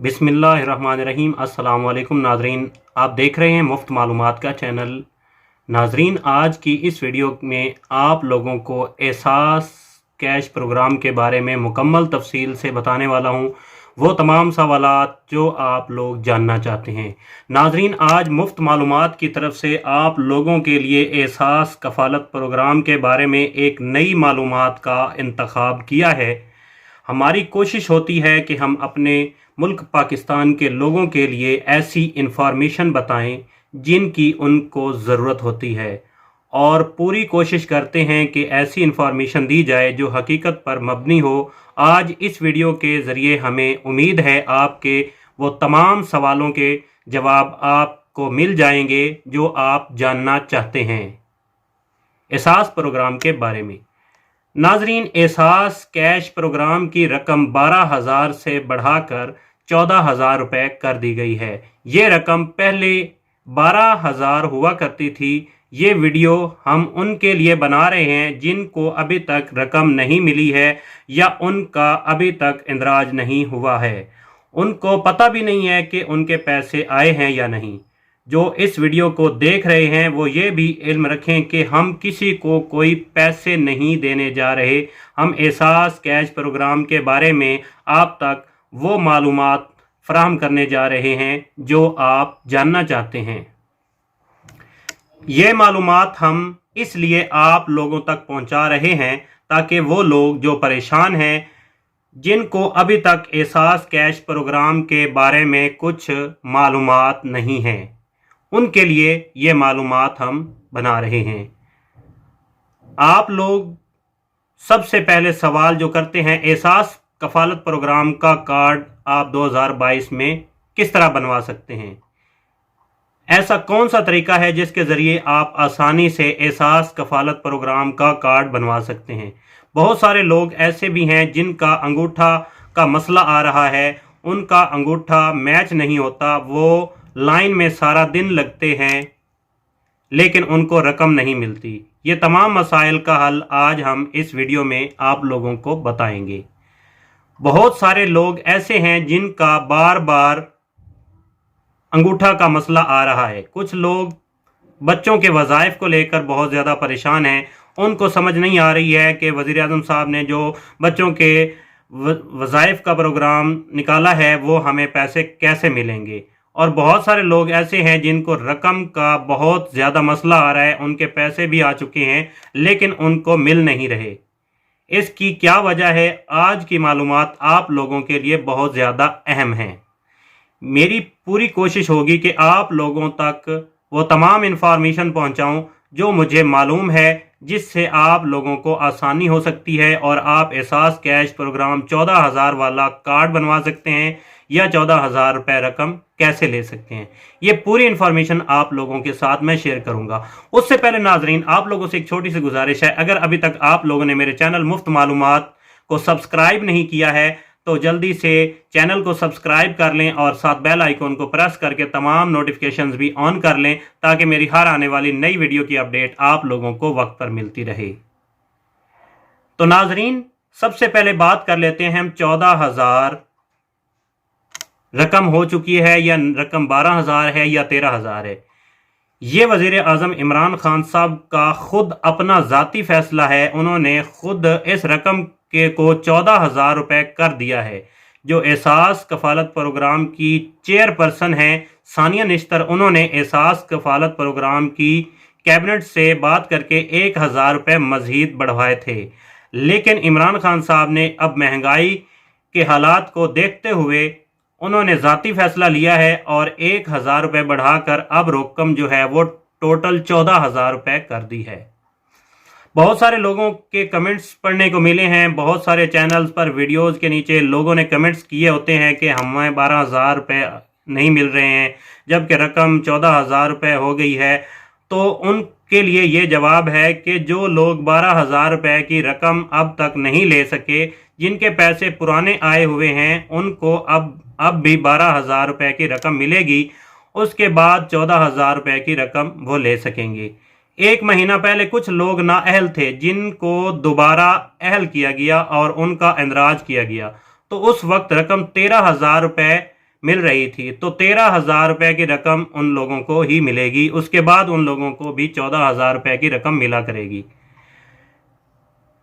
बिस्मिल्लाहिर्रहमानिर्रहीम। अस्सलाम वालेकुम नाजरीन, आप देख रहे हैं मुफ्त मालूमात का चैनल। नाजरीन, आज की इस वीडियो में आप लोगों को एहसास कैश प्रोग्राम के बारे में मुकम्मल तफसील से बताने वाला हूं, वो तमाम सवालात जो आप लोग जानना चाहते हैं। नाजरीन, आज मुफ्त मालूमात की तरफ से आप लोगों के लिए एहसास कफ़ालत प्रोग्राम के बारे में एक नई मालूमात का इंतखाब किया है। हमारी कोशिश होती है कि हम अपने मुल्क पाकिस्तान के लोगों के लिए ऐसी इंफॉर्मेशन बताएं जिनकी उनको ज़रूरत होती है, और पूरी कोशिश करते हैं कि ऐसी इंफॉर्मेशन दी जाए जो हकीकत पर मबनी हो। आज इस वीडियो के ज़रिए हमें उम्मीद है आपके वो तमाम सवालों के जवाब आपको मिल जाएंगे जो आप जानना चाहते हैं एहसास प्रोग्राम के बारे में। नाजरीन, एहसास कैश प्रोग्राम की रकम 12,000 से बढ़ाकर 14,000 रुपये कर दी गई है। ये रकम पहले 12,000 हुआ करती थी। ये वीडियो हम उनके लिए बना रहे हैं जिनको अभी तक रकम नहीं मिली है या उनका अभी तक इंदराज नहीं हुआ है। उनको पता भी नहीं है कि उनके पैसे आए हैं या नहीं। जो इस वीडियो को देख रहे हैं वो ये भी इल्म रखें कि हम किसी को कोई पैसे नहीं देने जा रहे। हम एहसास कैश प्रोग्राम के बारे में आप तक वो मालूमात फराहम करने जा रहे हैं जो आप जानना चाहते हैं। ये मालूमात हम इसलिए आप लोगों तक पहुंचा रहे हैं ताकि वो लोग जो परेशान हैं, जिनको अभी तक एहसास कैश प्रोग्राम के बारे में कुछ मालूमात नहीं हैं, उनके लिए ये मालूमात हम बना रहे हैं। आप लोग सबसे पहले सवाल जो करते हैं, एहसास कफ़ालत प्रोग्राम का कार्ड आप 2022 में किस तरह बनवा सकते हैं? ऐसा कौन सा तरीका है जिसके ज़रिए आप आसानी से एहसास कफ़ालत प्रोग्राम का कार्ड बनवा सकते हैं? बहुत सारे लोग ऐसे भी हैं जिनका अंगूठा का मसला आ रहा है, उनका अंगूठा मैच नहीं होता, वो लाइन में सारा दिन लगते हैं लेकिन उनको रकम नहीं मिलती। ये तमाम मसाइल का हल आज हम इस वीडियो में आप लोगों को बताएंगे। बहुत सारे लोग ऐसे हैं जिनका बार बार अंगूठा का मसला आ रहा है। कुछ लोग बच्चों के वज़ाइफ को लेकर बहुत ज़्यादा परेशान हैं। उनको समझ नहीं आ रही है कि वज़ीर आज़म साहब ने जो बच्चों के वज़ाइफ का प्रोग्राम निकाला है वो हमें पैसे कैसे मिलेंगे। और बहुत सारे लोग ऐसे हैं जिनको रकम का बहुत ज़्यादा मसला आ रहा है, उनके पैसे भी आ चुके हैं लेकिन उनको मिल नहीं रहे। इसकी क्या वजह है? आज की मालूमात आप लोगों के लिए बहुत ज़्यादा अहम है। मेरी पूरी कोशिश होगी कि आप लोगों तक वो तमाम इन्फॉर्मेशन पहुंचाऊं जो मुझे मालूम है, जिससे आप लोगों को आसानी हो सकती है और आप एहसास कैश प्रोग्राम 14,000 वाला कार्ड बनवा सकते हैं या 14,000 रुपये रकम कैसे ले सकते हैं। ये पूरी इन्फॉर्मेशन आप लोगों के साथ मैं शेयर करूंगा। उससे पहले नाजरीन, आप लोगों से एक छोटी सी गुजारिश है, अगर अभी तक आप लोगों ने मेरे चैनल मुफ्त मालूमात को सब्सक्राइब नहीं किया है तो जल्दी से चैनल को सब्सक्राइब कर लें और साथ बेल आइकॉन को प्रेस करके तमाम नोटिफिकेशंस भी ऑन कर लें ताकि मेरी हर आने वाली नई वीडियो की अपडेट आप लोगों को वक्त पर मिलती रहे। तो नाजरीन, सबसे पहले बात कर लेते हैं हम 14,000 रकम हो चुकी है या रकम 12,000 है या 13,000 है। ये वज़ीर आज़म इमरान खान साहब का खुद अपना ज़ाती फैसला है। उन्होंने खुद इस रकम के को 14,000 रुपये कर दिया है। जो एहसास कफ़ालत प्रोग्राम की चेयरपर्सन हैं सानिया निश्तर, उन्होंने एहसास कफ़ालत प्रोग्राम की कैबिनेट से बात करके 1,000 रुपये मज़ीद बढ़वाए थे, लेकिन इमरान खान साहब ने अब महंगाई के हालात को देखते हुए उन्होंने ज़ाती फैसला लिया है और 1,000 रुपये बढ़ाकर अब रकम जो है वो टोटल 14,000 रुपये कर दी है। बहुत सारे लोगों के कमेंट्स पढ़ने को मिले हैं, बहुत सारे चैनल्स पर वीडियोस के नीचे लोगों ने कमेंट्स किए होते हैं कि हमें 12,000 रुपये नहीं मिल रहे हैं जबकि रकम 14,000 रुपये हो गई है। तो उनके लिए ये जवाब है कि जो लोग 12,000 रुपये की रकम अब तक नहीं ले सके, जिनके पैसे पुराने आए हुए हैं, उनको अब भी 12,000 रुपये की रकम मिलेगी। उसके बाद 14,000 रुपये की रकम वो ले सकेंगे। एक महीना पहले कुछ लोग नाअहल थे जिनको दोबारा अहल किया गया और उनका इंदराज किया गया, तो उस वक्त रकम 13,000 रुपये मिल रही थी, तो 13,000 रुपये की रकम उन लोगों को ही मिलेगी। उसके बाद उन लोगों को भी 14,000 रुपये की रकम मिला करेगी।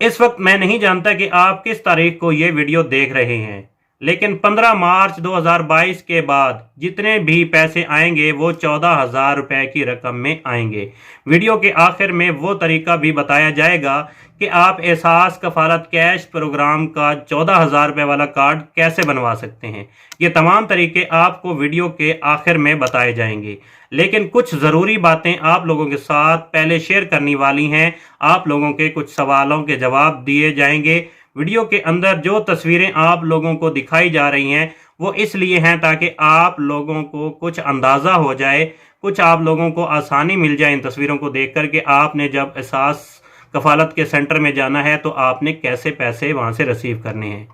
इस वक्त मैं नहीं जानता कि आप किस तारीख को ये वीडियो देख रहे हैं, लेकिन 15 मार्च 2022 के बाद जितने भी पैसे आएंगे वो 14,000 रुपये की रकम में आएंगे। वीडियो के आखिर में वो तरीका भी बताया जाएगा कि आप एहसास कफालत कैश प्रोग्राम का 14,000 रुपये वाला कार्ड कैसे बनवा सकते हैं। ये तमाम तरीके आपको वीडियो के आखिर में बताए जाएंगे, लेकिन कुछ ज़रूरी बातें आप लोगों के साथ पहले शेयर करनी वाली हैं। आप लोगों के कुछ सवालों के जवाब दिए जाएंगे। वीडियो के अंदर जो तस्वीरें आप लोगों को दिखाई जा रही हैं वो इसलिए हैं ताकि आप लोगों को कुछ अंदाज़ा हो जाए, कुछ आप लोगों को आसानी मिल जाए इन तस्वीरों को देख कर के आपने जब एहसास कफालत के सेंटर में जाना है तो आपने कैसे पैसे वहाँ से रिसीव करने हैं।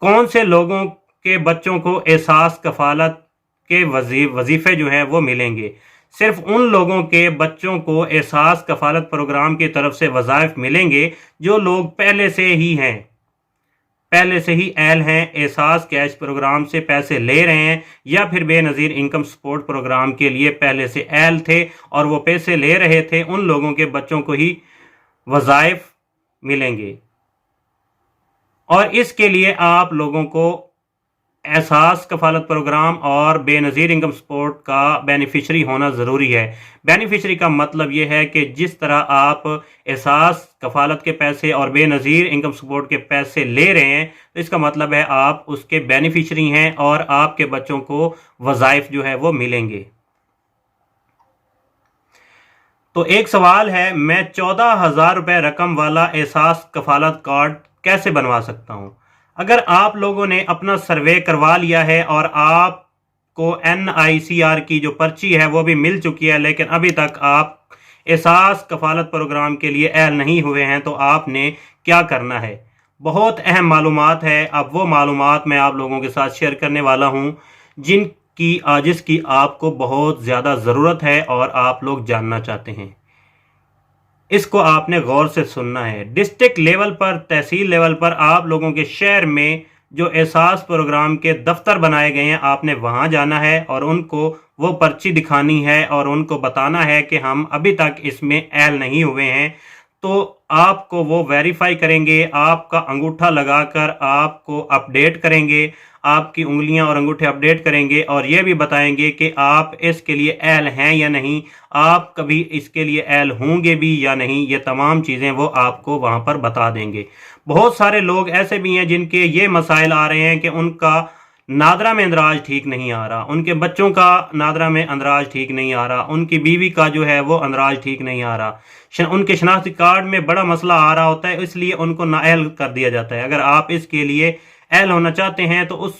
कौन से लोगों के बच्चों को एहसास कफालत के वजीफ़े जो हैं वो मिलेंगे। सिर्फ उन लोगों के बच्चों को एहसास कफालत प्रोग्राम की तरफ से वज़ाइफ मिलेंगे जो लोग पहले से ही अहल हैं, एहसास कैश प्रोग्राम से पैसे ले रहे हैं या फिर बेनज़ीर इनकम सपोर्ट प्रोग्राम के लिए पहले से अहल थे और वो पैसे ले रहे थे। उन लोगों के बच्चों को ही वज़ाइफ मिलेंगे और इसके लिए आप लोगों को एहसास कफालत प्रोग्राम और बेनज़ीर इनकम सपोर्ट का बेनिफिशरी होना ज़रूरी है। बेनिफिशरी का मतलब ये है कि जिस तरह आप एहसास कफालत के पैसे और बेनज़ीर इनकम सपोर्ट के पैसे ले रहे हैं तो इसका मतलब है आप उसके बेनिफिशरी हैं और आपके बच्चों को वज़ाइफ जो है वो मिलेंगे। तो एक सवाल है, मैं 14,000 रुपये रकम वाला एहसास कफालत कार्ड कैसे बनवा सकता हूँ। अगर आप लोगों ने अपना सर्वे करवा लिया है और आपको NICR की जो पर्ची है वो भी मिल चुकी है, लेकिन अभी तक आप एहसास कफालत प्रोग्राम के लिए अहल नहीं हुए हैं, तो आपने क्या करना है। बहुत अहम मालूमात है। अब वो मालूमात मैं आप लोगों के साथ शेयर करने वाला हूँ जिसकी आपको बहुत ज़्यादा ज़रूरत है और आप लोग जानना चाहते हैं। इसको आपने गौर से सुनना है। डिस्ट्रिक्ट लेवल पर, तहसील लेवल पर आप लोगों के शहर में जो एहसास प्रोग्राम के दफ्तर बनाए गए हैं आपने वहां जाना है और उनको वो पर्ची दिखानी है और उनको बताना है कि हम अभी तक इसमें अहल नहीं हुए हैं। तो आपको वो वेरीफाई करेंगे, आपका अंगूठा लगाकर आपको अपडेट करेंगे, आपकी उंगलियां और अंगूठे अपडेट करेंगे और ये भी बताएंगे कि आप इसके लिए अहल हैं या नहीं, आप कभी इसके लिए अहल होंगे भी या नहीं। ये तमाम चीज़ें वो आपको वहाँ पर बता देंगे। बहुत सारे लोग ऐसे भी हैं जिनके ये मसाइल आ रहे हैं कि उनका नादरा में अंदराज ठीक नहीं आ रहा, उनके बच्चों का नादरा में अंदराज ठीक नहीं आ रहा, उनकी बीवी का जो है वो अंदराज ठीक नहीं आ रहा, उनके शनाख्ती कार्ड में बड़ा मसला आ रहा होता है, इसलिए उनको नाअहल कर दिया जाता है। अगर आप इसके लिए अहल होना चाहते हैं तो उस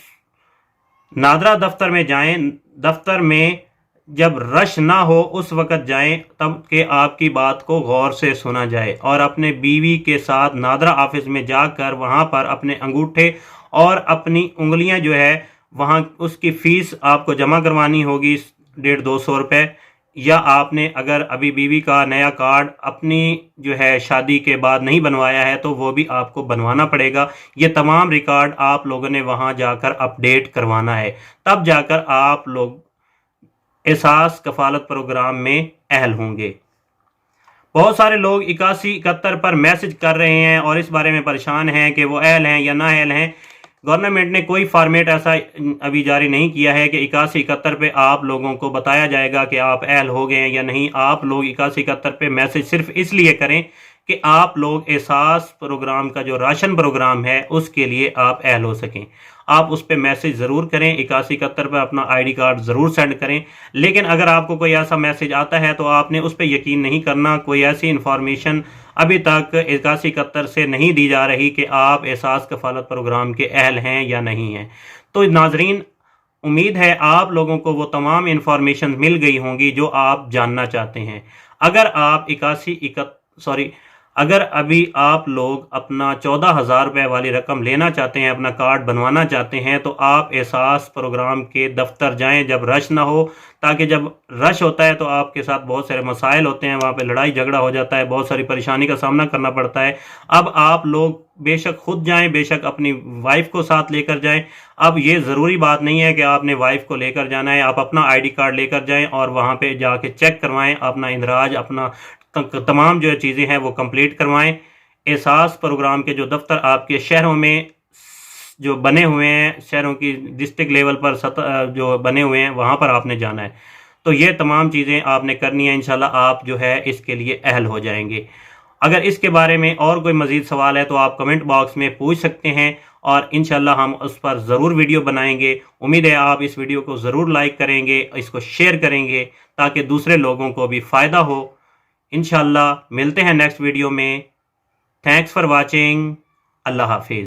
नादरा दफ्तर में जाएं। दफ्तर में जब रश ना हो उस वक़्त जाएं, तब के आपकी बात को गौर से सुना जाए और अपने बीवी के साथ नादरा ऑफिस में जाकर वहां पर अपने अंगूठे और अपनी उंगलियां जो है वहां उसकी फ़ीस आपको जमा करवानी होगी 150-200 रुपये, या आपने अगर अभी बीवी का नया कार्ड अपनी जो है शादी के बाद नहीं बनवाया है तो वो भी आपको बनवाना पड़ेगा। ये तमाम रिकॉर्ड आप लोगों ने वहां जाकर अपडेट करवाना है, तब जाकर आप लोग एहसास कफालत प्रोग्राम में अहल होंगे। बहुत सारे लोग 8171 पर मैसेज कर रहे हैं और इस बारे में परेशान हैं कि वो अहल हैं या ना अहल हैं। गवर्नमेंट ने कोई फॉर्मेट ऐसा अभी जारी नहीं किया है कि 8171 पे आप लोगों को बताया जाएगा कि आप अहल हो गए हैं या नहीं। आप लोग 8171 पे मैसेज सिर्फ इसलिए करें कि आप लोग एहसास प्रोग्राम का जो राशन प्रोग्राम है उसके लिए आप अहल हो सकें। आप उस पर मैसेज ज़रूर करें, 8171 पर अपना ID कार्ड ज़रूर सेंड करें। लेकिन अगर आपको कोई ऐसा मैसेज आता है तो आपने उस पर यकीन नहीं करना। कोई ऐसी इंफॉर्मेशन अभी तक 8171 से नहीं दी जा रही कि आप एहसास कफालत प्रोग्राम के अहल हैं या नहीं हैं। तो नाजरीन, उम्मीद है आप लोगों को वो तमाम इंफॉर्मेशन मिल गई होंगी जो आप जानना चाहते हैं। अगर आप اگر ابھی آپ لوگ اپنا 14,000 روپے والی رقم لینا چاہتے ہیں، اپنا کارڈ بنوانا چاہتے ہیں، تو آپ احساس پروگرام کے دفتر جائیں جب رش نہ ہو، تاکہ جب رش ہوتا ہے تو آپ کے ساتھ بہت سارے مسائل ہوتے ہیں، وہاں پہ لڑائی جھگڑا ہو جاتا ہے، بہت ساری پریشانی کا سامنا کرنا پڑتا ہے۔ اب آپ لوگ بے شک خود جائیں، بے شک اپنی وائف کو ساتھ لے کر جائیں۔ اب یہ ضروری بات نہیں ہے کہ آپ نے وائف کو لے کر جانا ہے، آپ اپنا آئی ڈی کارڈ لے کر جائیں اور وہاں پہ جا کے چیک کروائیں، اپنا اندراج، اپنا تمام جو چیزیں ہیں وہ کمپلیٹ کروائیں۔ احساس پروگرام کے جو دفتر آپ کے شہروں میں جو بنے ہوئے ہیں، شہروں کی ڈسٹرکٹ لیول پر جو بنے ہوئے ہیں، وہاں پر آپ نے جانا ہے۔ تو یہ تمام چیزیں آپ نے کرنی ہیں، انشاءاللہ آپ جو ہے اس کے لیے اہل ہو جائیں گے۔ اگر اس کے بارے میں اور کوئی مزید سوال ہے تو آپ کمنٹ باکس میں پوچھ سکتے ہیں، اور انشاءاللہ ہم اس پر ضرور ویڈیو بنائیں گے۔ امید ہے آپ اس ویڈیو کو ضرور لائک کریں گے، اس کو شیئر کریں گے تاکہ دوسرے لوگوں کو بھی فائدہ ہو۔ انشاءاللہ ملتے ہیں نیکسٹ ویڈیو میں۔ Thanks for watching. اللہ حافظ۔